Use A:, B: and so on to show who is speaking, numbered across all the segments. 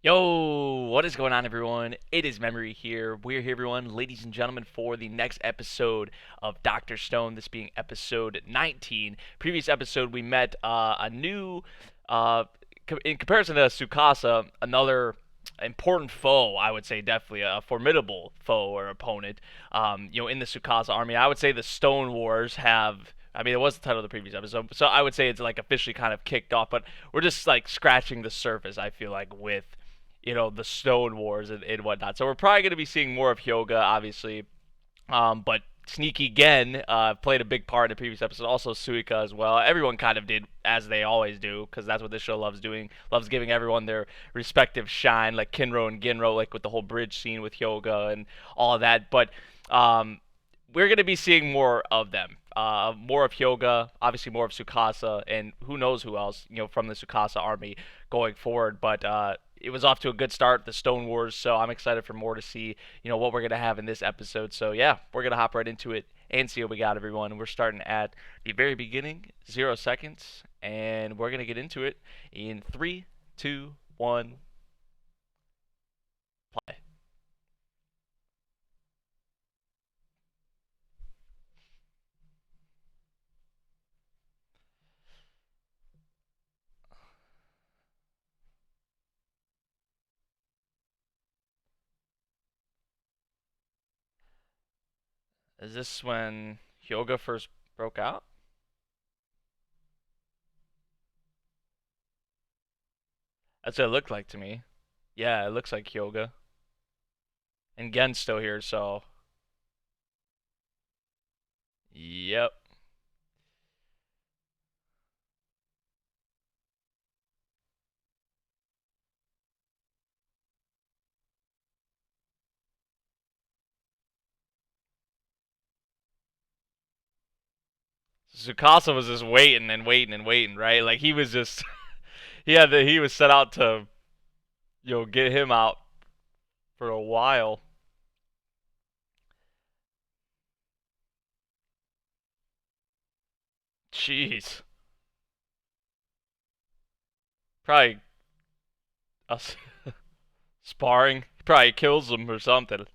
A: Yo, what is going on, everyone? It is Memory here. We're here, everyone, ladies and gentlemen, for the next episode of Dr. Stone, this being episode 19. Previous episode, we met a new, uh, in comparison to Tsukasa, another important foe, I would say, definitely a formidable foe or opponent, in the Tsukasa army. I would say the Stone Wars have. I mean, it was the title of the previous episode, so I would say it's like officially kind of kicked off, but we're just like scratching the surface, I feel like, with the Stone Wars and whatnot. So we're probably going to be seeing more of Hyoga, obviously. But Sneaky Gen played a big part in the previous episode. Also Suika as well. Everyone kind of did as they always do, because that's what this show loves doing. Loves giving everyone their respective shine, like Kinro and Ginro, like with the whole bridge scene with Hyoga and all of that. But we're going to be seeing more of them. More of Hyoga, obviously more of Tsukasa, and who knows who else, from the Tsukasa army going forward. But it was off to a good start, the Stone Wars, so I'm excited for more to see, what we're going to have in this episode. So, yeah, we're going to hop right into it and see what we got, everyone. We're starting at the very beginning, 0 seconds, and we're going to get into it in 3, 2, 1, play. Is this when Hyoga first broke out? That's what it looked like to me. Yeah, it looks like Hyoga. And Gen's still here, so. Yep. Tsukasa was just waiting and waiting and waiting, right? Like he was just he was set out to get him out for a while. Jeez. Probably us sparring. Probably kills him or something.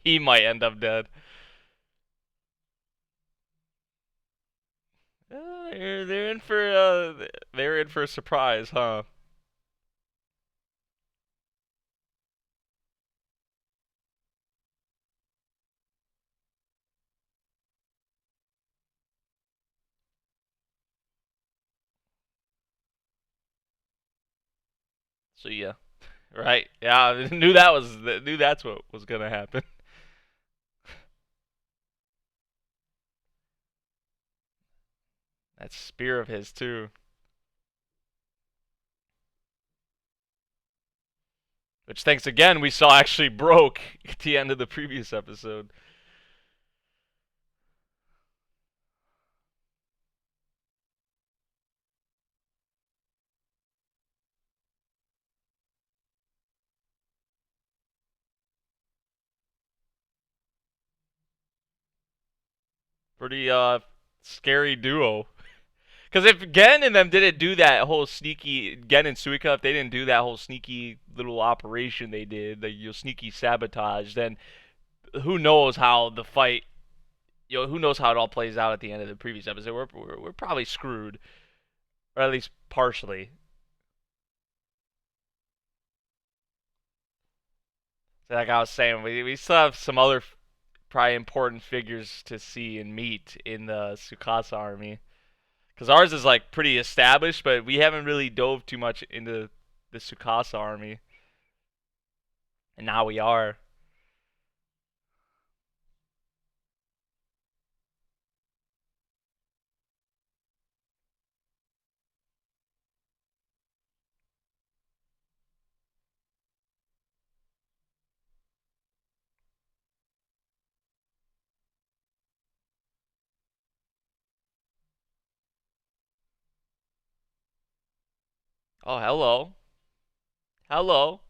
A: He might end up dead. They're in for they're in for a surprise, huh? So yeah, right? Yeah, I knew that's what was gonna happen. That spear of his too, which thanks again we saw actually broke at the end of the previous episode. Pretty scary duo. Because if Gen and them didn't do that whole sneaky Gen and Suika, if they didn't do that whole sneaky little operation they did, the sneaky sabotage, then who knows how the fight, who knows how it all plays out at the end of the previous episode? We're probably screwed, or at least partially. Like I was saying, we still have some other probably important figures to see and meet in the Tsukasa army. Because ours is like pretty established, but we haven't really dove too much into the Tsukasa army, and now we are. Oh, hello, hello.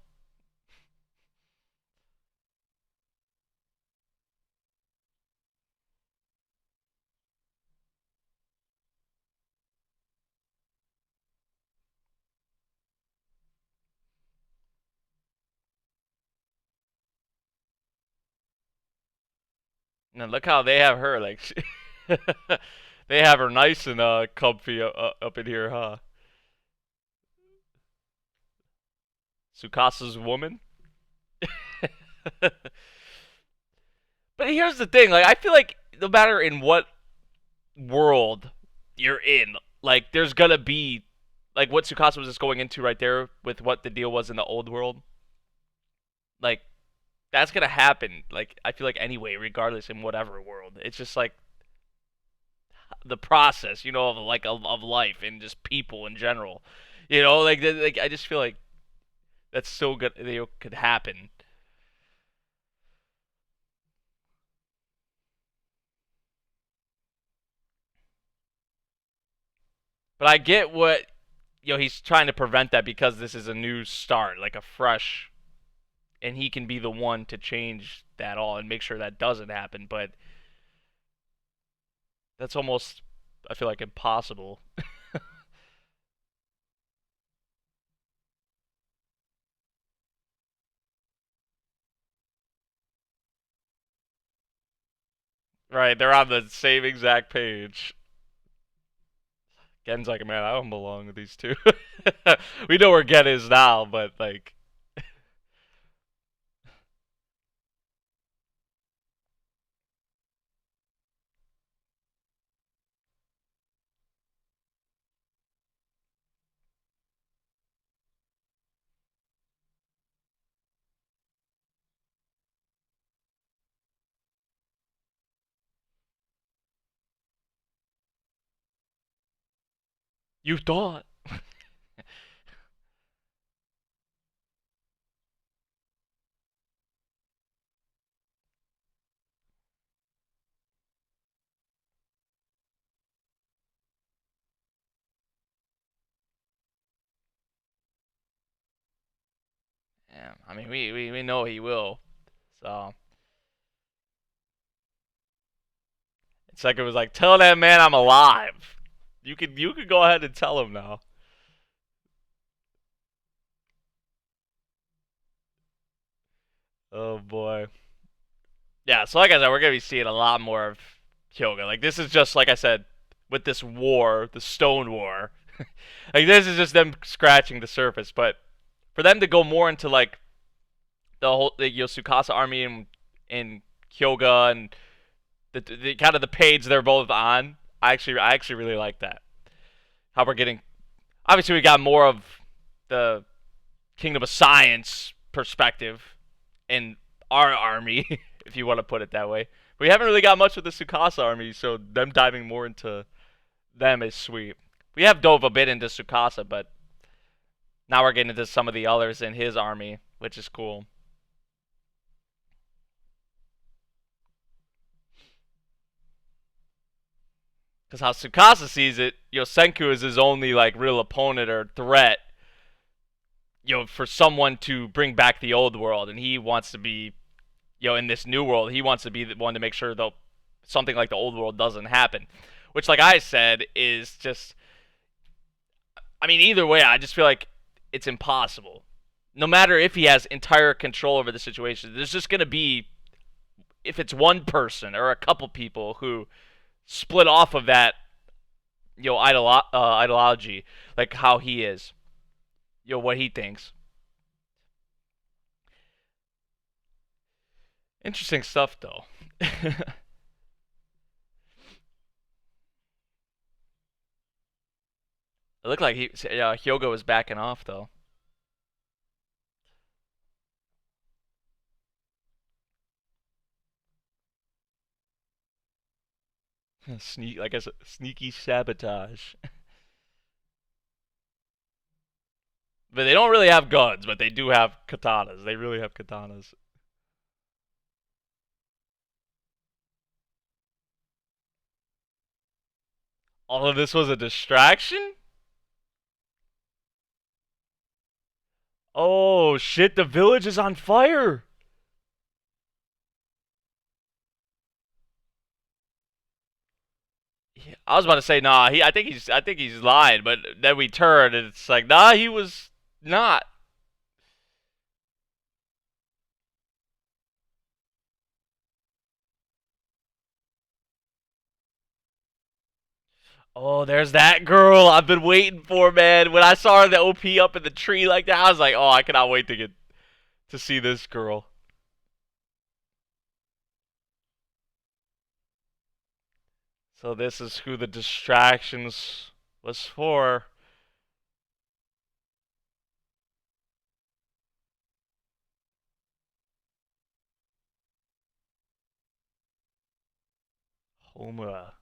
A: And look how they have her, like, they have her nice and comfy up in here, huh? Tsukasa's woman. But here's the thing, like, I feel like no matter in what world you're in, like, there's gonna be, like, what Tsukasa was just going into right there with what the deal was in the old world. Like, that's gonna happen. Like, I feel like anyway, regardless in whatever world. It's just like the process, of like of life and just people in general. Like I just feel like that's so good. They could happen. But I get what he's trying to prevent that because this is a new start, like a fresh, and he can be the one to change that all and make sure that doesn't happen. But that's almost, I feel like, impossible. Right? They're on the same exact page. Gen's like, man, I don't belong with these two. We know where Gen is now, but like, you thought. Yeah, I mean, we know he will. So it's like it was like, tell that man I'm alive. You could go ahead and tell him now. Oh boy. Yeah. So like I said, we're gonna be seeing a lot more of Hyoga. Like this is just like I said with this war, the Stone War. Like this is just them scratching the surface, but for them to go more into like the whole the Yosukasa army and Hyoga and the kind of the page they're both on. I actually really like that. How we're getting obviously we got more of the Kingdom of Science perspective in our army, if you want to put it that way. We haven't really got much with the Tsukasa army, so them diving more into them is sweet. We have dove a bit into Tsukasa, but now we're getting into some of the others in his army, which is cool. Because how Tsukasa sees it, Senku is his only like real opponent or threat, for someone to bring back the old world, and he wants to be, in this new world, he wants to be the one to make sure though something like the old world doesn't happen. Which, like I said, is just, I mean, either way, I just feel like it's impossible. No matter if he has entire control over the situation, there's just gonna be, if it's one person or a couple people who split off of that, ideology, like how he is, what he thinks. Interesting stuff, though. It looked like Hyogo was backing off though. Like I said, sneaky sabotage. But they don't really have guns, but they do have katanas. They really have katanas. All of this was a distraction? Oh shit, the village is on fire. I was about to say, nah, I think he's lying, but then we turn and it's like, nah, he was not. Oh, there's that girl I've been waiting for, man. When I saw her the OP up in the tree like that, I was like, oh, I cannot wait to see this girl. So this is who the distractions was for. Homura.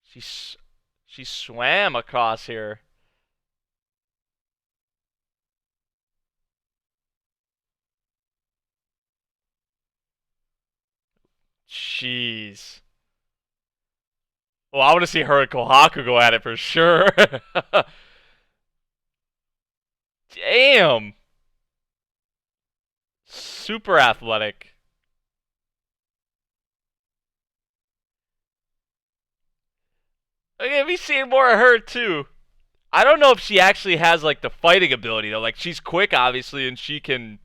A: She she swam across here. Jeez. Well, I want to see her and Kohaku go at it for sure. Damn. Super athletic. Okay, we seeing more of her too. I don't know if she actually has like the fighting ability though. Like she's quick, obviously, and she can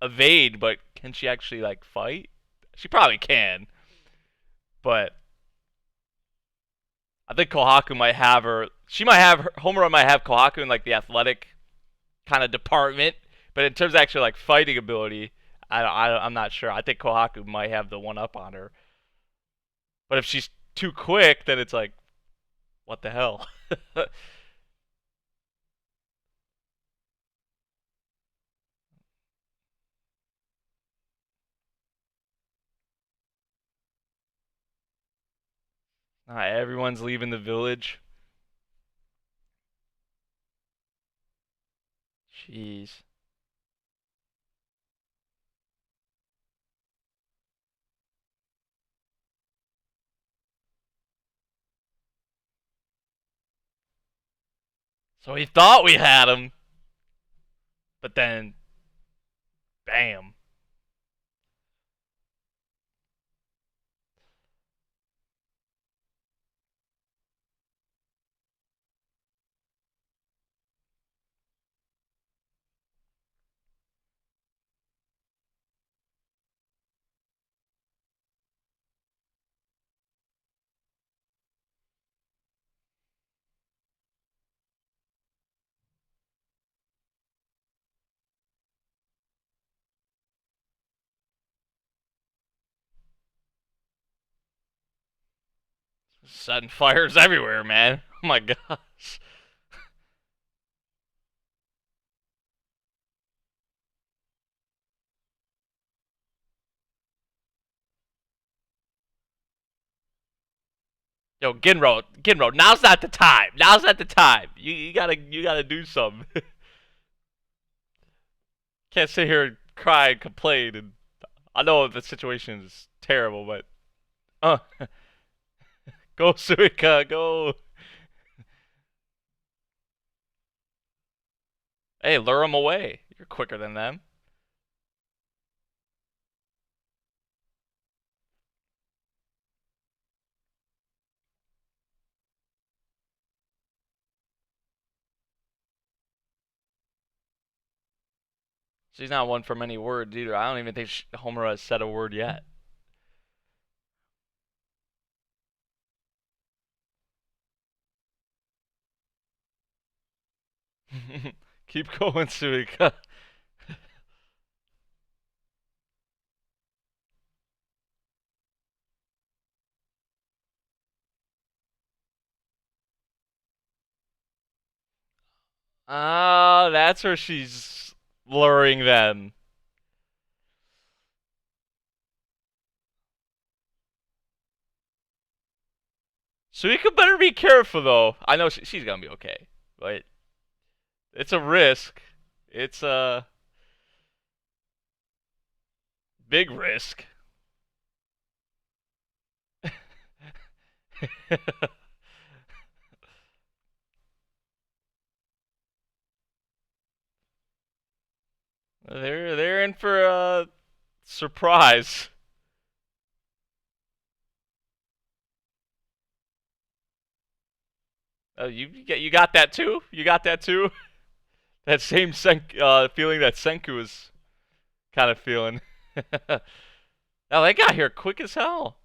A: evade, but can she actually like fight? She probably can, but I think Kohaku might have her. She might have her, Homura might have Kohaku in like the athletic kind of department, but in terms of actually like fighting ability, I'm not sure. I think Kohaku might have the one up on her. But if she's too quick, then it's like, what the hell? Everyone's leaving the village. Jeez. So he thought we had him, but then, bam. Setting fires everywhere, man. Oh my gosh. Yo, Ginro, now's not the time. Now's not the time. You gotta do something. Can't sit here and cry and complain. And I know the situation is terrible, but uh, go Suika, go. Hey, lure them away. You're quicker than them. She's not one for many words either. I don't even think Homura has said a word yet. Keep going, Suika. Ah, that's where she's luring them. Suika better be careful though. I know she's gonna be okay, but it's a risk. It's a big risk. They're in for a surprise. You got that too? You got that too? That same feeling that Senku was kind of feeling. Oh, they got here quick as hell.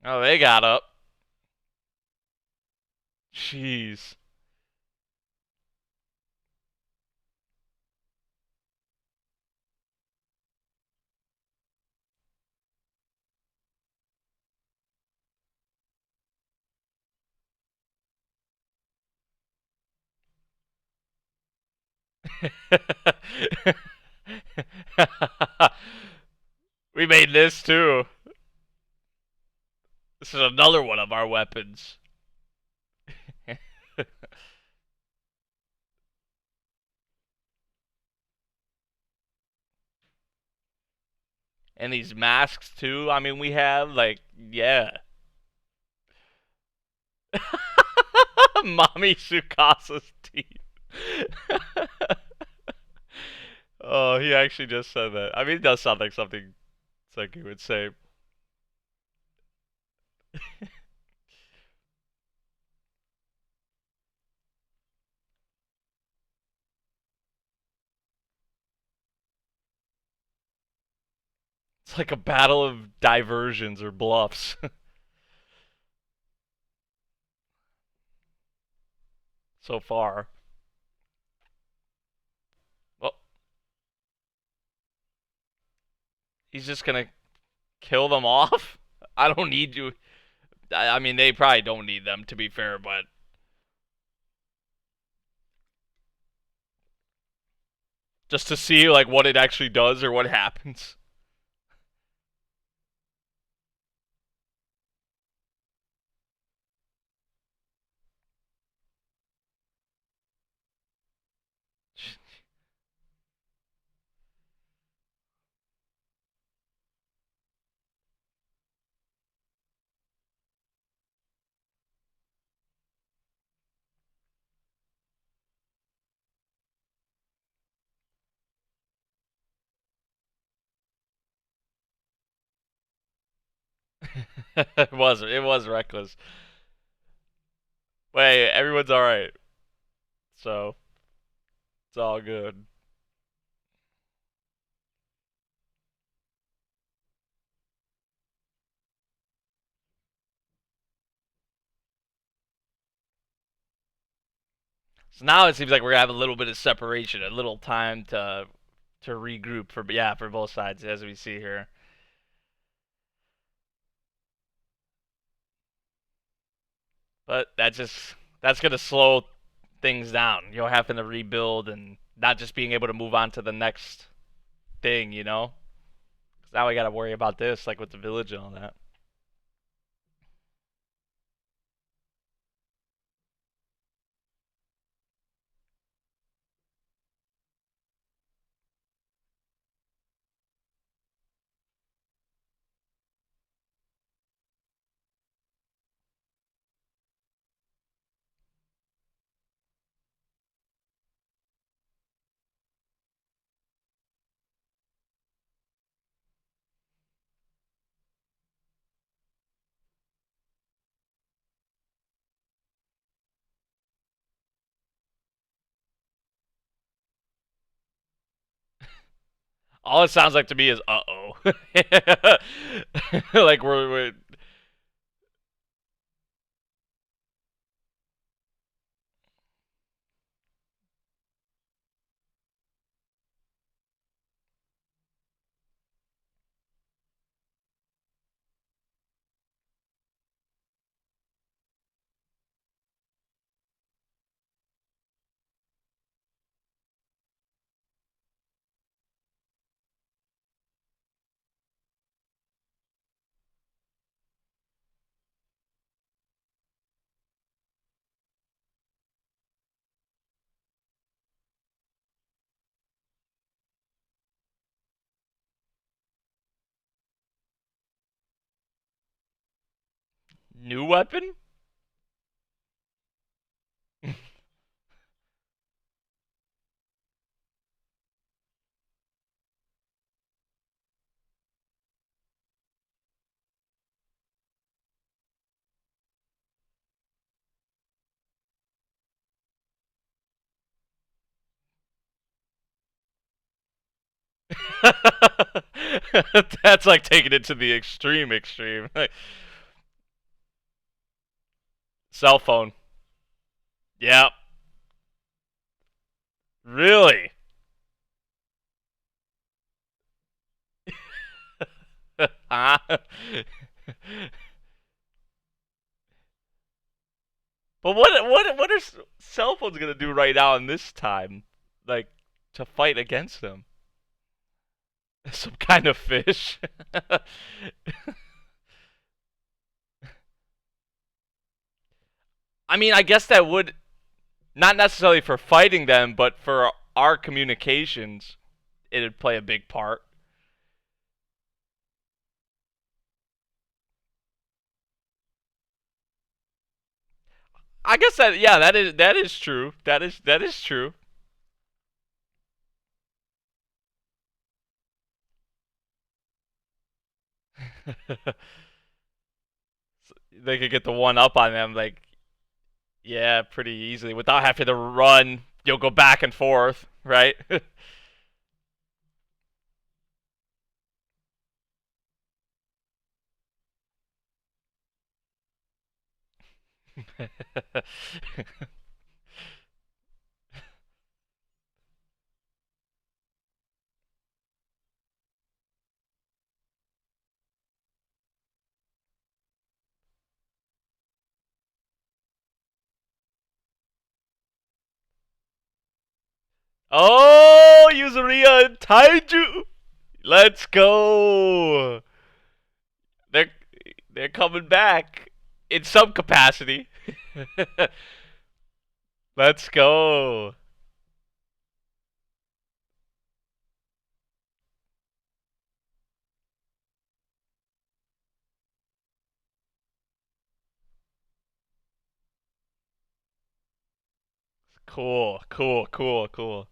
A: Oh, they got up. Jeez. We made this too. This is another one of our weapons. And these masks too. I mean, we have like, yeah. Mommy Sukasa's teeth. Oh, he actually just said that. I mean, it does sound like something Seki would say. It's like a battle of diversions or bluffs so far. Well, he's just gonna kill them off? I don't need you. I mean, they probably don't need them, to be fair, but just to see like what it actually does or what happens. It was reckless. Wait, everyone's all right, so it's all good. So now it seems like we're gonna have a little bit of separation, a little time to regroup for yeah for both sides as we see here. But that's gonna slow things down. You're having to rebuild and not just being able to move on to the next thing, you know? 'Cause now we gotta worry about this, like with the village and all that. All it sounds like to me is uh-oh. Like we're new weapon? That's like taking it to the extreme extreme. Cell phone. Yep. Really? Huh? But what are cell phones gonna do right now in this time? Like to fight against them? Some kind of fish? I mean, I guess that would not necessarily for fighting them, but for our communications, it'd play a big part. I guess that yeah, that is true. That is true. They could get the one up on them, like yeah, pretty easily without having to run. You'll go back and forth, right? Oh, Yuzuria and Taiju! Let's go! They're they're coming back in some capacity. Let's go. Cool, cool, cool, cool.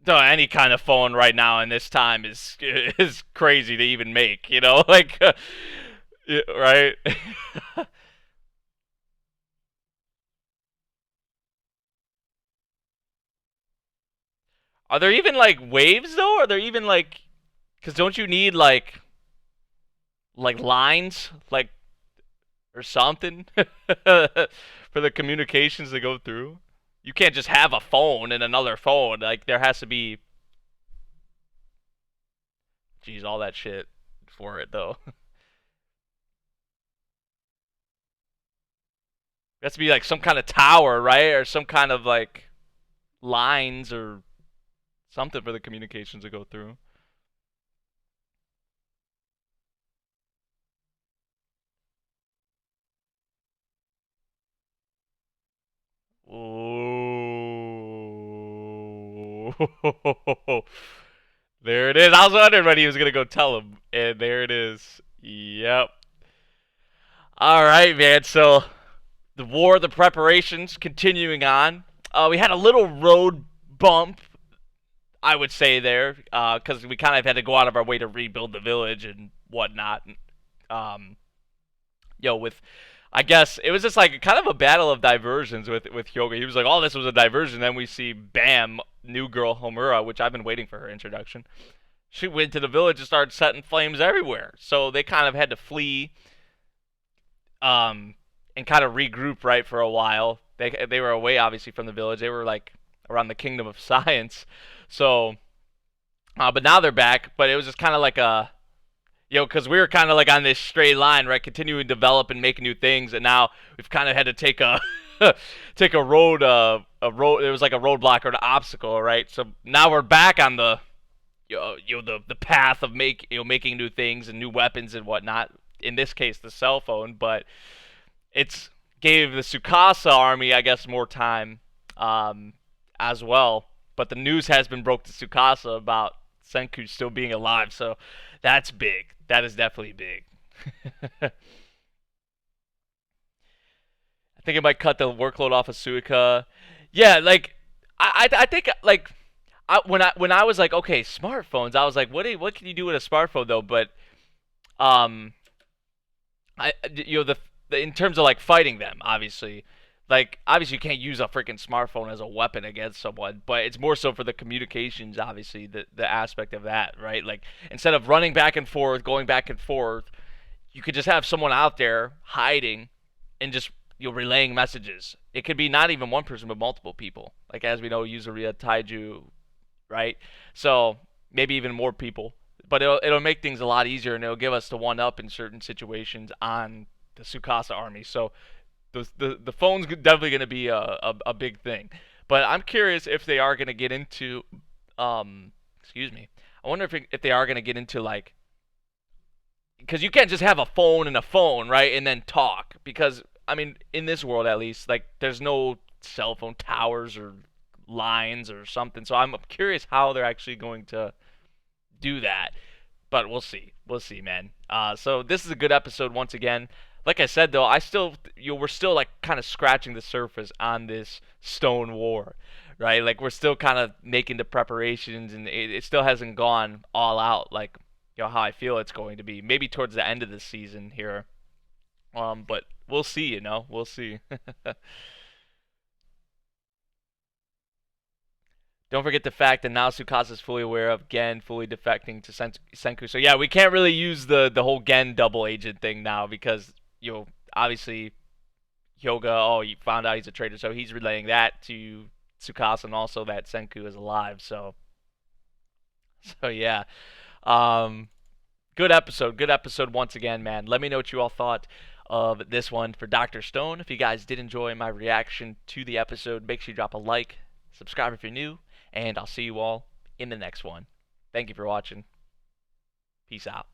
A: So any kind of phone right now in this time is crazy to even make, you know, like yeah, right? Are there even like waves though? Are there even like cuz don't you need like lines like or something for the communications to go through? You can't just have a phone and another phone. Like there has to be geez, all that shit for it though. It has to be like some kind of tower, right? Or some kind of like lines or something for the communications to go through. Ooh. There it is. I was wondering when he was gonna go tell him, and there it is. Yep. All right, man. So the war, the preparations continuing on. We had a little road bump, I would say there, because we kind of had to go out of our way to rebuild the village and whatnot. With I guess it was just like kind of a battle of diversions with Hyoga. He was like, "Oh, this was a diversion." Then we see, bam, new girl Homura, which I've been waiting for her introduction. She went to the village and started setting flames everywhere. So they kind of had to flee, and kind of regroup right for a while. They were away obviously from the village. They were like around the kingdom of science. So, but now they're back. But it was just kind of like a because we were kind of like on this straight line, right? Continuing to develop and make new things, and now we've kind of had to take a take a road. It was like a roadblock or an obstacle, right? So now we're back on the the path of making new things and new weapons and whatnot. In this case, the cell phone, but it's gave the Tsukasa army, I guess, more time as well. But the news has been broke to Tsukasa about Senku still being alive, so that's big. That is definitely big. I think it might cut the workload off of Suika. Yeah, like I think like when I was like, okay, smartphones, I was like, what can you do with a smartphone though? But um, I in terms of like fighting them, obviously, Like, obviously, you can't use a freaking smartphone as a weapon against someone, but it's more so for the communications, obviously, the aspect of that, right? Like, instead of running back and forth, going back and forth, you could just have someone out there hiding and just relaying messages. It could be not even one person, but multiple people. Like, as we know, Yuzuriha, Taiju, right? So maybe even more people. But it'll make things a lot easier, and it'll give us the one up in certain situations on the Tsukasa army. So the phone's definitely going to be a big thing. But I'm curious if they are going to get into excuse me. I wonder if they are going to get into like, because you can't just have a phone, right, and then talk. Because I mean, in this world at least, like there's no cell phone towers or lines or something. So I'm curious how they're actually going to do that. But we'll see. We'll see, man. So this is a good episode once again. Like I said though, we're still like kind of scratching the surface on this Stone War, right? Like we're still kind of making the preparations, and it still hasn't gone all out like how I feel it's going to be. Maybe towards the end of the season here. But we'll see. We'll see. Don't forget the fact that now Tsukasa is fully aware of Gen fully defecting to Senku. So yeah, we can't really use the whole Gen double agent thing now because obviously Hyoga, he found out he's a traitor, so he's relaying that to Tsukasa, and also that Senku is alive. So yeah, good episode once again, man. Let me know what you all thought of this one for Dr. Stone. If you guys did enjoy my reaction to the episode, make sure you drop a like, subscribe if you're new, and I'll see you all in the next one. Thank you for watching. Peace out.